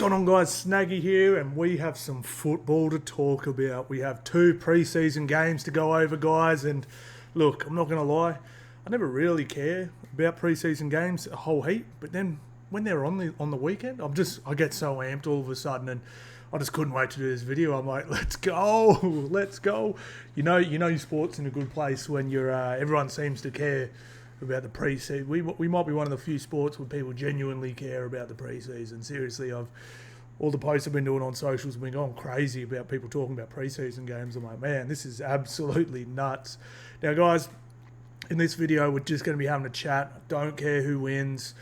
going on, guys? Snaggy here, and we have some football to talk about. We have 2 pre-season games to go over, guys, and look, I'm not going to lie, I never really care about pre-season games a whole heap, but then when they're on the weekend, I get so amped all of a sudden, and I just couldn't wait to do this video. I'm like, let's go, let's go. You know your sport's in a good place when you're everyone seems to care about the pre-season. We might be one of the few sports where people genuinely care about the pre-season. Seriously, all the posts I've been doing on socials have been going crazy about people talking about pre-season games. I'm like, man, this is absolutely nuts. Now, guys, in this video, we're just going to be having a chat. I don't care who wins.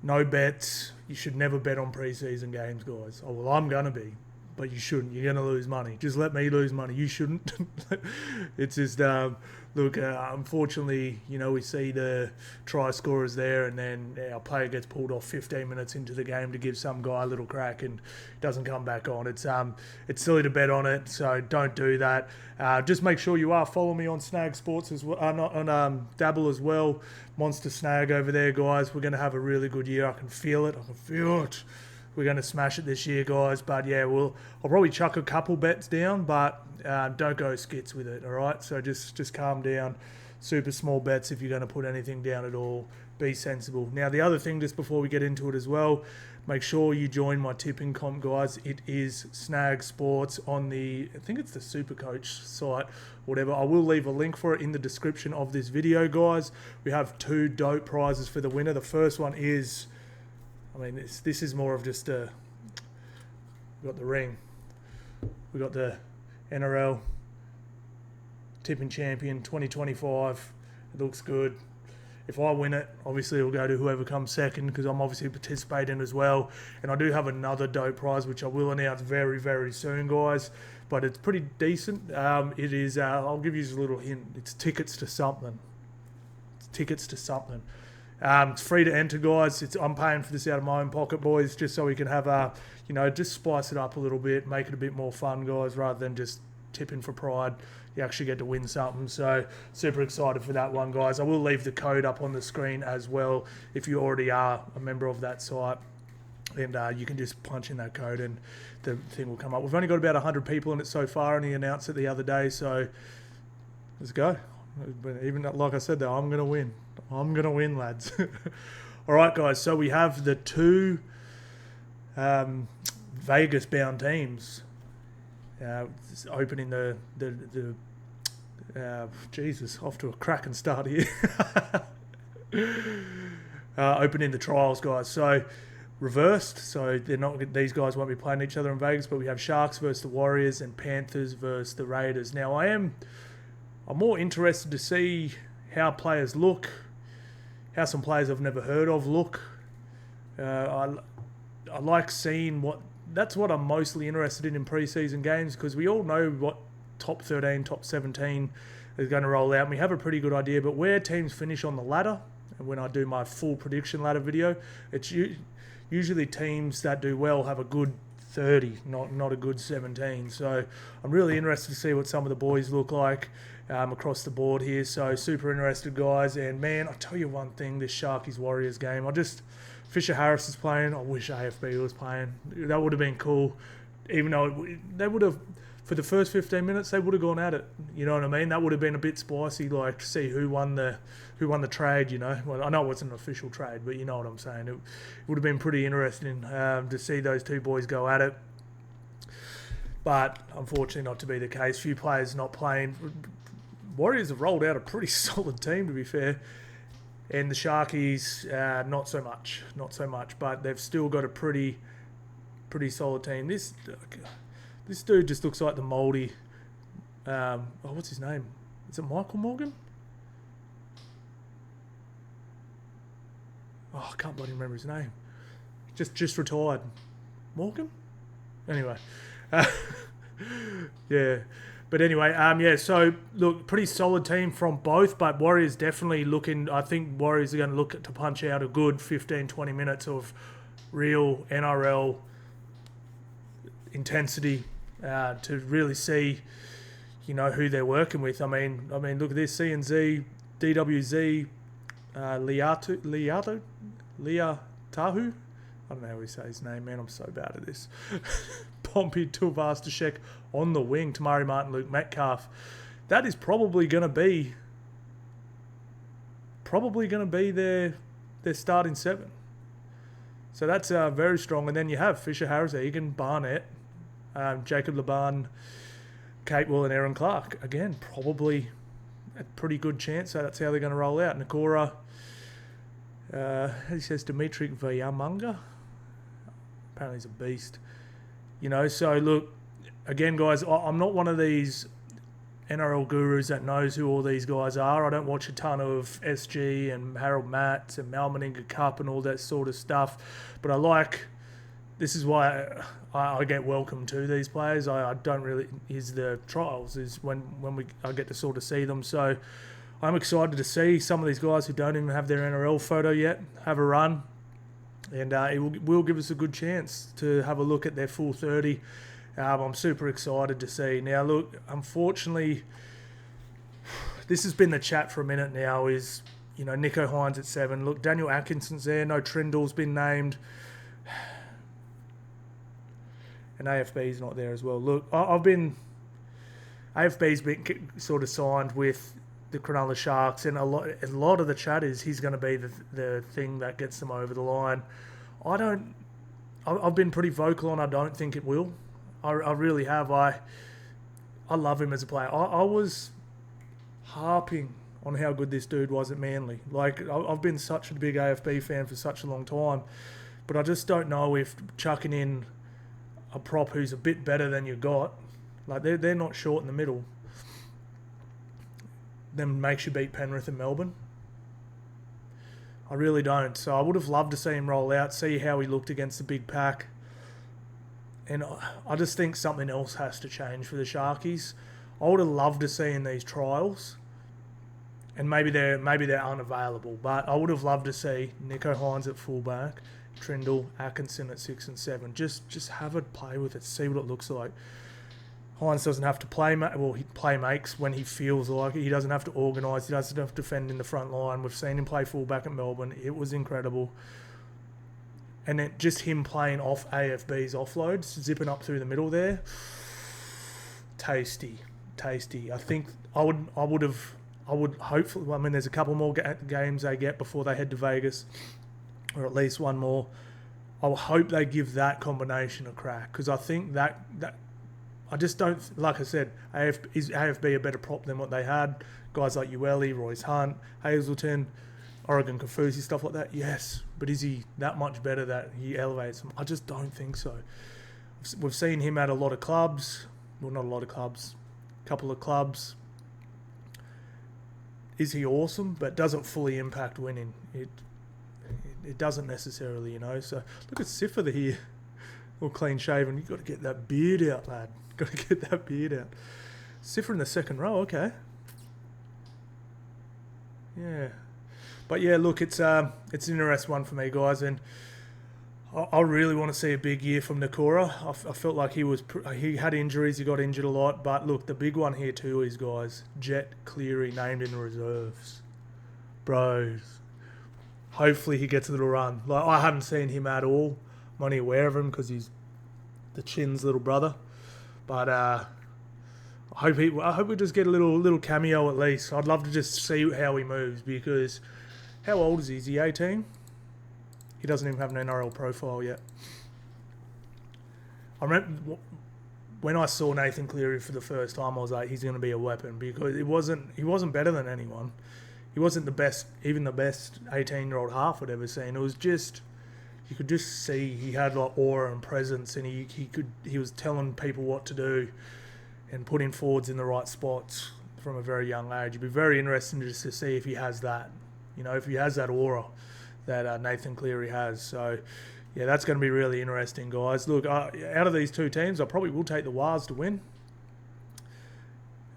No bets. You should never bet on pre-season games, guys. Oh, well, I'm going to be. But you shouldn't. You're going to lose money. Just let me lose money. You shouldn't. It's just, look, unfortunately, we see the try scorers there, and then our player gets pulled off 15 minutes into the game to give some guy a little crack and doesn't come back on. It's silly to bet on it, so don't do that. Just make sure you are following me on Snag Sports as well, on Dabble as well. MonsterSnag over there, guys. We're going to have a really good year. I can feel it. We're going to smash it this year, guys. But yeah, I'll probably chuck a couple bets down, but don't go skits with it, all right? So just calm down. Super small bets if you're going to put anything down at all. Be sensible. Now, the other thing, just before we get into it as well, make sure you join my tipping comp, guys. It is Snag Sports on I think it's the Supercoach site, whatever. I will leave a link for it in the description of this video, guys. We have 2 dope prizes for the winner. The first one is, this is more of just we got the ring. We got the NRL Tipping Champion 2025. It looks good. If I win it, obviously it'll go to whoever comes second, because I'm obviously participating as well. And I do have another dope prize, which I will announce very, very soon, guys. But it's pretty decent. It is, I'll give you a little hint. It's tickets to something. It's free to enter, guys. I'm paying for this out of my own pocket, boys, just so we can have just spice it up a little bit, make it a bit more fun, guys, rather than just tipping for pride. You actually get to win something. So super excited for that one, guys. I will leave the code up on the screen as well if you already are a member of that site. And you can just punch in that code and the thing will come up. We've only got about 100 people in it so far, and he announced it the other day. So let's go. But even like I said, though, I'm going to win. I'm going to win, lads. All right, guys. So we have the 2 Vegas-bound teams opening Jesus, off to a cracking start here. Opening the trials, guys. So reversed. So these guys won't be playing each other in Vegas, but we have Sharks versus the Warriors and Panthers versus the Raiders. Now, I'm more interested to see how players look, how some players I've never heard of look. I like seeing that's what I'm mostly interested in pre-season games, because we all know what top 13, top 17 is going to roll out. And we have a pretty good idea, but where teams finish on the ladder, and when I do my full prediction ladder video, it's usually teams that do well have a good 30, not a good 17. So I'm really interested to see what some of the boys look like across the board here. So super interested, guys. And man, I'll tell you one thing, this Sharkies Warriors game, Fisher Harris is playing. I wish AFB was playing. That would have been cool. Even though they would have, for the first 15 minutes, they would have gone at it. You know what I mean? That would have been a bit spicy, like to see who won the trade. Well, I know it wasn't an official trade, but you know what I'm saying. It would have been pretty interesting to see those 2 boys go at it. But unfortunately, not to be the case. Few players not playing. Warriors have rolled out a pretty solid team, to be fair. And the Sharkies, not so much, but they've still got a pretty solid team. This dude just looks like the mouldy. What's his name? Is it Michael Morgan? Oh, I can't bloody remember his name. Just retired. Morgan? Anyway, yeah. But anyway, so look, pretty solid team from both, but Warriors definitely looking, I think Warriors are going to look to punch out a good 15, 20 minutes of real NRL intensity to really see, who they're working with. I mean, look at this, CNZ, DWZ, Liatahu, I don't know how we say his name, man. I'm so bad at this. Pompey Tuvastashek on the wing. Tamari Martin, Luke Metcalf. That is probably going to be their starting 7. So that's very strong. And then you have Fisher, Harris, Egan, Barnett, Jacob Laban, Kate Will, and Aaron Clark. Again, probably a pretty good chance. So that's how they're going to roll out. Nakora, he says Dimitri Vayamunga. Apparently he's a beast. So look, again, guys, I'm not one of these NRL gurus that knows who all these guys are. I don't watch a ton of SG and Harold Matts and Malmaninga Cup and all that sort of stuff. But this is why I get welcome to these players. I don't really, is the trials, is when I get to sort of see them. So I'm excited to see some of these guys who don't even have their NRL photo yet have a run. And it will give us a good chance to have a look at their full 30. I'm super excited to see. Now, look, unfortunately, this has been the chat for a minute now, is, Nicho Hynes at 7. Look, Daniel Atkinson's there. No Trindle's been named. And AFB's not there as well. Look, AFB's been sort of signed with the Cronulla Sharks, and a lot of the chat is he's going to be the thing that gets them over the line. I've been pretty vocal on I don't think it will. I really have. I love him as a player. I was harping on how good this dude was at Manly. Like, I've been such a big AFB fan for such a long time, but I just don't know if chucking in a prop who's a bit better than you got, like they're not short in the middle, then makes you beat Penrith and Melbourne. I really don't. So I would have loved to see him roll out, see how he looked against the big pack. And I just think something else has to change for the Sharkies. I would have loved to see in these trials, and maybe they're unavailable, but I would have loved to see Nicho Hynes at fullback, Trindle, Atkinson at 6 and 7. Just have it, play with it, see what it looks like. Hynes doesn't have to play, he play makes when he feels like it. He doesn't have to organise. He doesn't have to defend in the front line. We've seen him play fullback at Melbourne. It was incredible. And then just him playing off AFB's offloads, zipping up through the middle there. Tasty. I think I would hopefully, I mean, there's a couple more games they get before they head to Vegas, or at least one more. I hope they give that combination a crack, because I think that I just don't, like I said, is AFB a better prop than what they had? Guys like Ueli, Royce Hunt, Hazelton, Oregon Kafusi, stuff like that, yes. But is he that much better that he elevates them? I just don't think so. We've seen him at a lot of clubs. Well, not a lot of clubs. A couple of clubs. Is he awesome? But doesn't fully impact winning. It doesn't necessarily, So look at Siffer here. All clean shaven. You've got to get that beard out, lad. Got to get that beard out. Siffer in the second row, okay. Yeah. But yeah, look, it's an interesting one for me, guys, and I really want to see a big year from Nakora. I felt like he had injuries, he got injured a lot, but look, the big one here too is, guys, Jet Cleary named in the reserves. Bros, hopefully he gets a little run. Like, I haven't seen him at all. I'm only aware of him because he's the Chin's little brother, but I hope we just get a little cameo at least. I'd love to just see how he moves, because how old is he? Is he 18? He doesn't even have an NRL profile yet. I remember when I saw Nathan Cleary for the first time, I was like, he's going to be a weapon, because he wasn't better than anyone. He wasn't the best 18-year-old half I'd ever seen. It was just, you could just see he had like aura and presence, and he was telling people what to do and putting forwards in the right spots from a very young age. It'd be very interesting just to see if he has that. If he has that aura that Nathan Cleary has. So, yeah, that's going to be really interesting, guys. Look, out of these two teams, I probably will take the Wars to win.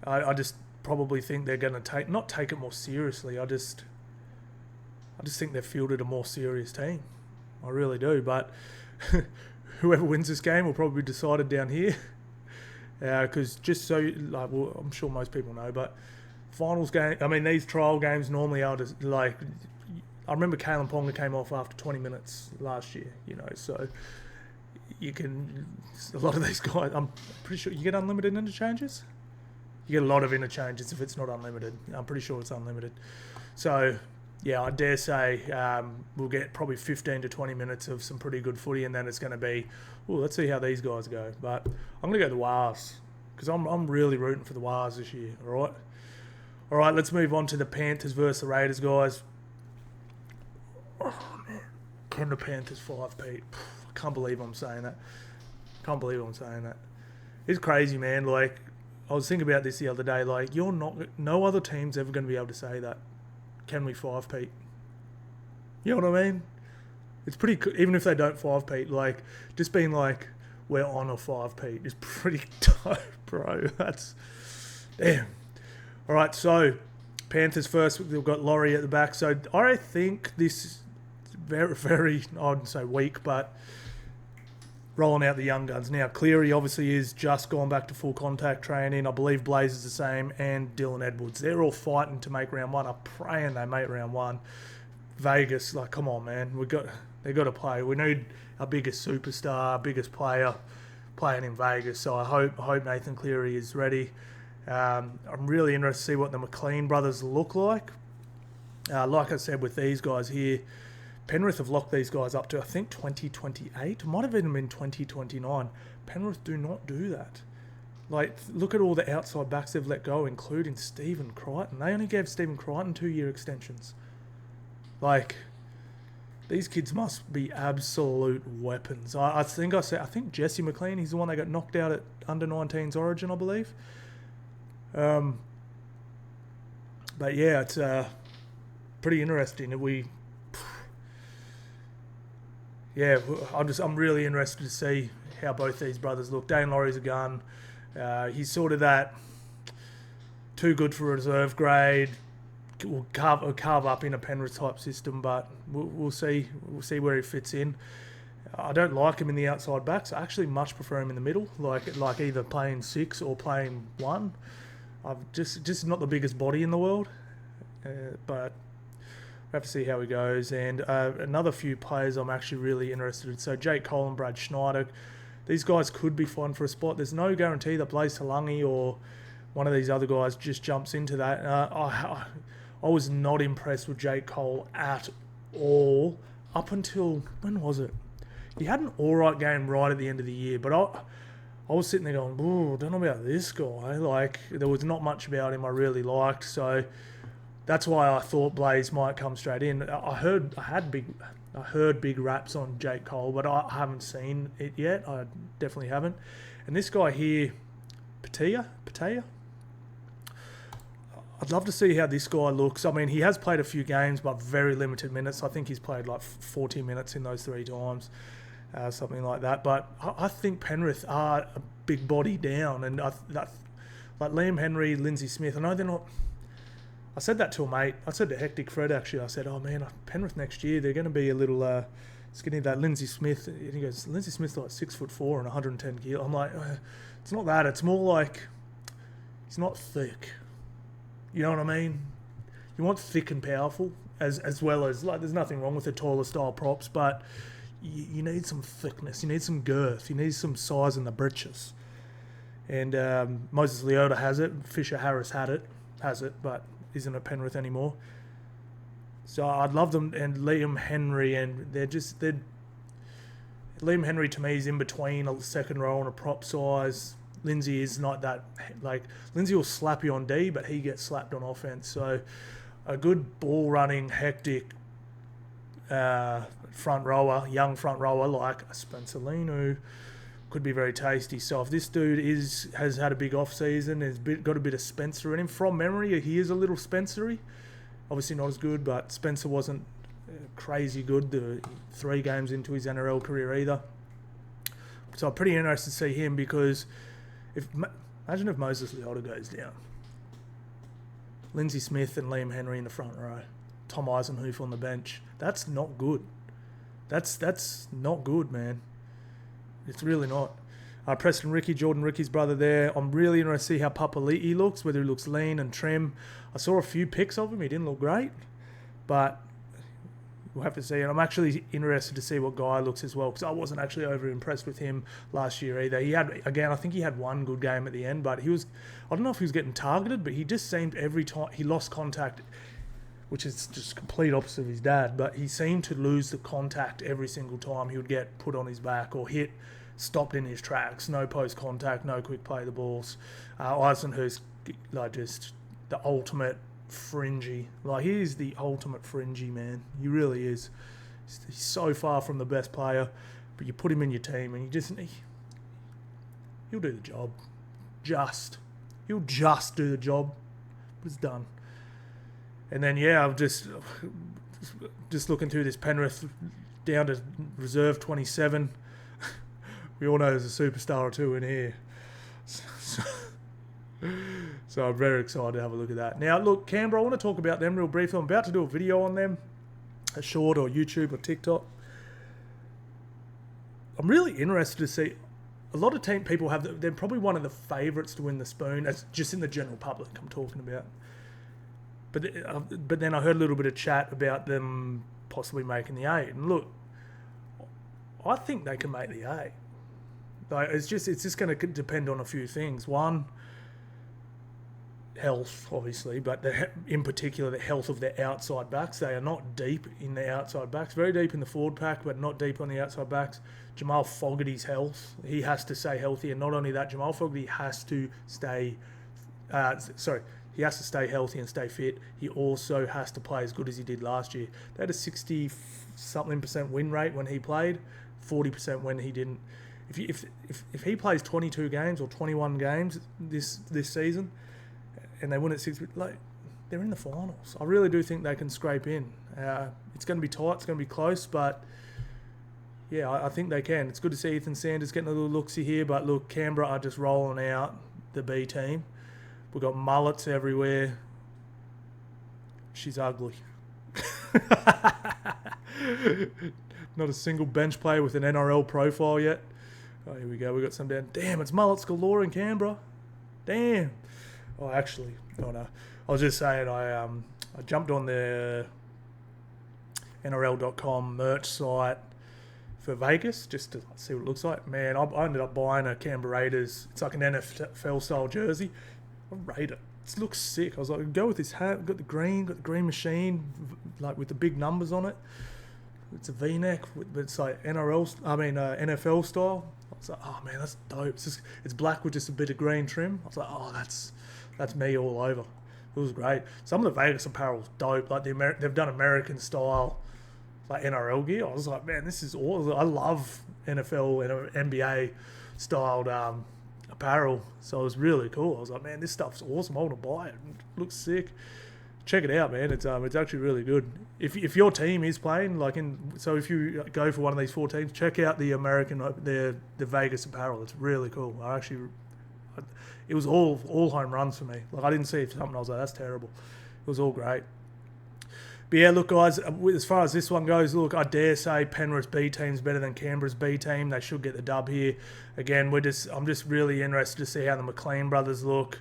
I just probably think they're going to not take it more seriously. I just think they've fielded a more serious team. I really do. But whoever wins this game will probably be decided down here. Because just so, I'm sure most people know, but finals game, I mean, these trial games normally are just like I remember Kalen Ponga came off after 20 minutes last year, so you can, a lot of these guys, I'm pretty sure you get unlimited interchanges. You get a lot of interchanges if it's not unlimited. I'm pretty sure it's unlimited. So, yeah, I dare say we'll get probably 15 to 20 minutes of some pretty good footy, and then it's going to be, let's see how these guys go. But I'm going to go the Wars, because I'm really rooting for the Wars this year, all right, let's move on to the Panthers versus the Raiders, guys. Oh, man. Can the Panthers 5-peat? I can't believe I'm saying that. It's crazy, man. Like, I was thinking about this the other day. Like, no other team's ever going to be able to say that. Can we 5-peat? You know what I mean? It's pretty, even if they don't 5-peat, like, just being like, we're on a 5-peat is pretty dope, bro. That's, damn. All right, so Panthers first. We've got Laurie at the back. So I think this is very, very, I wouldn't say weak, but rolling out the young guns. Now, Cleary obviously is just gone back to full contact training. I believe Blaze is the same, and Dylan Edwards. They're all fighting to make round one. I'm praying they make round one. Vegas, like, come on, man. They got to play. We need our biggest superstar, biggest player playing in Vegas. So I hope Nathan Cleary is ready. I'm really interested to see what the McLean brothers look like. Like I said, with these guys here, Penrith have locked these guys up to, I think, 2028. Might have even been 2029. Penrith do not do that. Like, look at all the outside backs they've let go, including Stephen Crichton. They only gave Stephen Crichton 2-year extensions. Like, these kids must be absolute weapons. I think Jesse McLean, he's the one that got knocked out at under-19s Origin, I believe. But yeah, it's pretty interesting. I'm really interested to see how both these brothers look. Dane Laurie's a gun. He's sort of that too good for reserve grade. Will carve up in a Penrith type system, but we'll see. We'll see where he fits in. I don't like him in the outside backs. I actually much prefer him in the middle, like either playing 6 or playing 1. I've just not the biggest body in the world, but we have to see how he goes. And another few players I'm actually really interested in. So Jake Cole and Brad Schneider, these guys could be fine for a spot. There's no guarantee that Blaze Talangi or one of these other guys just jumps into that. I was not impressed with Jake Cole at all up until, when was it? He had an alright game right at the end of the year, but I was sitting there going, I don't know about this guy. Like, there was not much about him I really liked, so that's why I thought Blaze might come straight in. I heard big raps on Jake Cole, but I haven't seen it yet. I definitely haven't. And this guy here, Patea, I'd love to see how this guy looks. I mean, he has played a few games, but very limited minutes. I think he's played like 40 minutes in those 3 times. Something like that. But I think Penrith are a big body down. And like Liam Henry, Lindsay Smith, I know they're not... I said that to a mate. I said to Hectic Fred, actually. I said, oh, man, Penrith next year, they're going to be a little skinny. That Lindsay Smith, and he goes, Lindsay Smith's like 6'4" and 110 kilos. I'm like, it's not that. It's more like he's not thick. You know what I mean? You want thick and powerful, as well as, like, there's nothing wrong with the taller style props, but... You need some thickness. You need some girth. You need some size in the britches. And Moses Leota has it. Fisher Harris has it, but isn't at Penrith anymore. So I'd love them. And Liam Henry, and Liam Henry to me is in between a second row and a prop size. Lindsay is not that. Like, Lindsay will slap you on D, but he gets slapped on offense. So a good ball running, hectic young front rower like Spencer Linu could be very tasty. So if this dude has had a big off season, has got a bit of Spencer in him, from memory, he is a little Spencery. Obviously not as good, but Spencer wasn't crazy good the 3 games into his NRL career either. So I'm pretty interested to see him, because imagine if Moses Leota goes down. Lindsay Smith and Liam Henry in the front row. Tom Eisenhuth on the bench. That's not good. That's not good, man. It's really not. Preston Ricky, Jordan Ricky's brother there. I'm really interested to see how Papali'i looks, whether he looks lean and trim. I saw a few pics of him. He didn't look great. But we'll have to see. And I'm actually interested to see what Guy looks as well, because I wasn't actually over impressed with him last year either. He had, again, I think he had one good game at the end, but he was, I don't know if he was getting targeted, but he just seemed every time he lost contact, which is just complete opposite of his dad, but he seemed to lose the contact every single time he would get put on his back or hit, stopped in his tracks. No post contact, no quick play the balls. Eisenhuth's like just the ultimate fringy. Like, he is the ultimate fringy, man. He really is. He's so far from the best player, but you put him in your team and he'll do the job. He'll just do the job. But it's done. And then, yeah, I'm just looking through this Penrith down to reserve 27. We all know there's a superstar or two in here. So I'm very excited to have a look at that. Now, look, Canberra, I want to talk about them real briefly. I'm about to do a video on them, a short or YouTube or TikTok. I'm really interested to see. A lot of people they're probably one of the favourites to win the Spoon, as just in the general public I'm talking about. But then I heard a little bit of chat about them possibly making the 8. And look, I think they can make the 8. Like, it's just going to depend on a few things. One, health, obviously, but in particular the health of their outside backs. They are not deep in the outside backs. Very deep in the forward pack, but not deep on the outside backs. Jamal Fogarty's health. He has to stay healthy, and not only that, Jamal Fogarty has to stay... he has to stay healthy and stay fit. He also has to play as good as he did last year. They had a 60-something% win rate when he played, 40% when he didn't. If he plays 22 games or 21 games this season, and they win at 6, like, they're in the finals. I really do think they can scrape in. It's going to be tight, it's going to be close, but yeah, I think they can. It's good to see Ethan Sanders getting a little looksy here, but look, Canberra are just rolling out the B team. We've got mullets everywhere. She's ugly. Not a single bench player with an NRL profile yet. Oh, here we go. We got some down. Damn, it's mullets galore in Canberra. Damn. Oh, actually, oh no. I was just saying, I jumped on the NRL.com merch site for Vegas just to see what it looks like. Man, I ended up buying a Canberra Raiders. It's like an NFL style jersey. I rate it. It looks sick. I was like, go with this hat. Got the green machine, like with the big numbers on it. It's a V-neck, but it's like NFL style. I was like, oh man, that's dope. It's black with just a bit of green trim. I was like, oh, that's me all over. It was great. Some of the Vegas apparel's dope. Like they've done American style, like NRL gear. I was like, man, this is awesome. I love NFL and NBA styled apparel. So it was really cool. I was like, man, this stuff's awesome. I want to buy it. It looks sick. Check it out, man. It's actually really good. If your team is playing, if you go for one of these 4 teams, check out the Vegas apparel. It's really cool. It was all home runs for me. Like, I didn't see something. I was like, that's terrible. It was all great. But yeah, look, guys, as far as this one goes, look, I dare say Penrith's B team's better than Canberra's B team. They should get the dub here. Again, I'm just really interested to see how the McLean brothers look.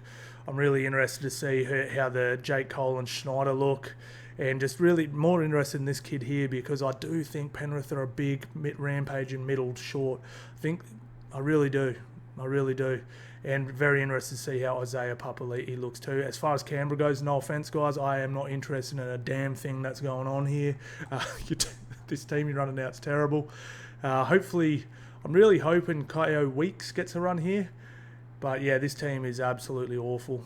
I'm really interested to see how the Jake Cole and Schneider look, and just really more interested in this kid here, because I do think Penrith are a big rampage in middle short. I really do. And very interested to see how Isaiah Papali'i looks too. As far as Canberra goes, no offence, guys, I am not interested in a damn thing that's going on here. This team you're running out is terrible. Hopefully, I'm really hoping Kaio Weeks gets a run here. But yeah, this team is absolutely awful.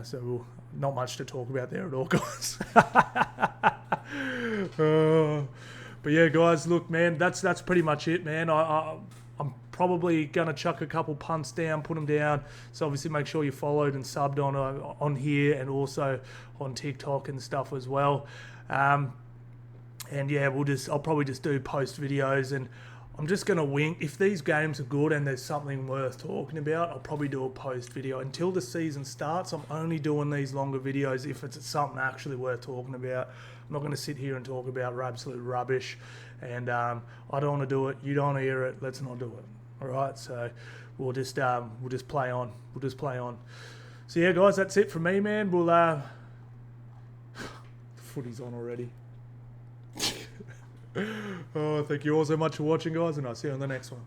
So not much to talk about there at all, guys. But yeah, guys, look, man, that's pretty much it, man. I'm probably going to chuck a couple punts down, put them down. So obviously make sure you followed and subbed on here, and also on TikTok and stuff as well. And yeah, I'll probably just do post videos, and I'm just going to wing. If these games are good and there's something worth talking about, I'll probably do a post video. Until the season starts, I'm only doing these longer videos if it's something actually worth talking about. I'm not going to sit here and talk about absolute rubbish. And I don't want to do it. You don't want to hear it. Let's not do it. All right. So we'll just play on. So yeah, guys, that's it from me, man. We'll the footy's on already. Oh, thank you all so much for watching, guys, and I'll see you on the next one.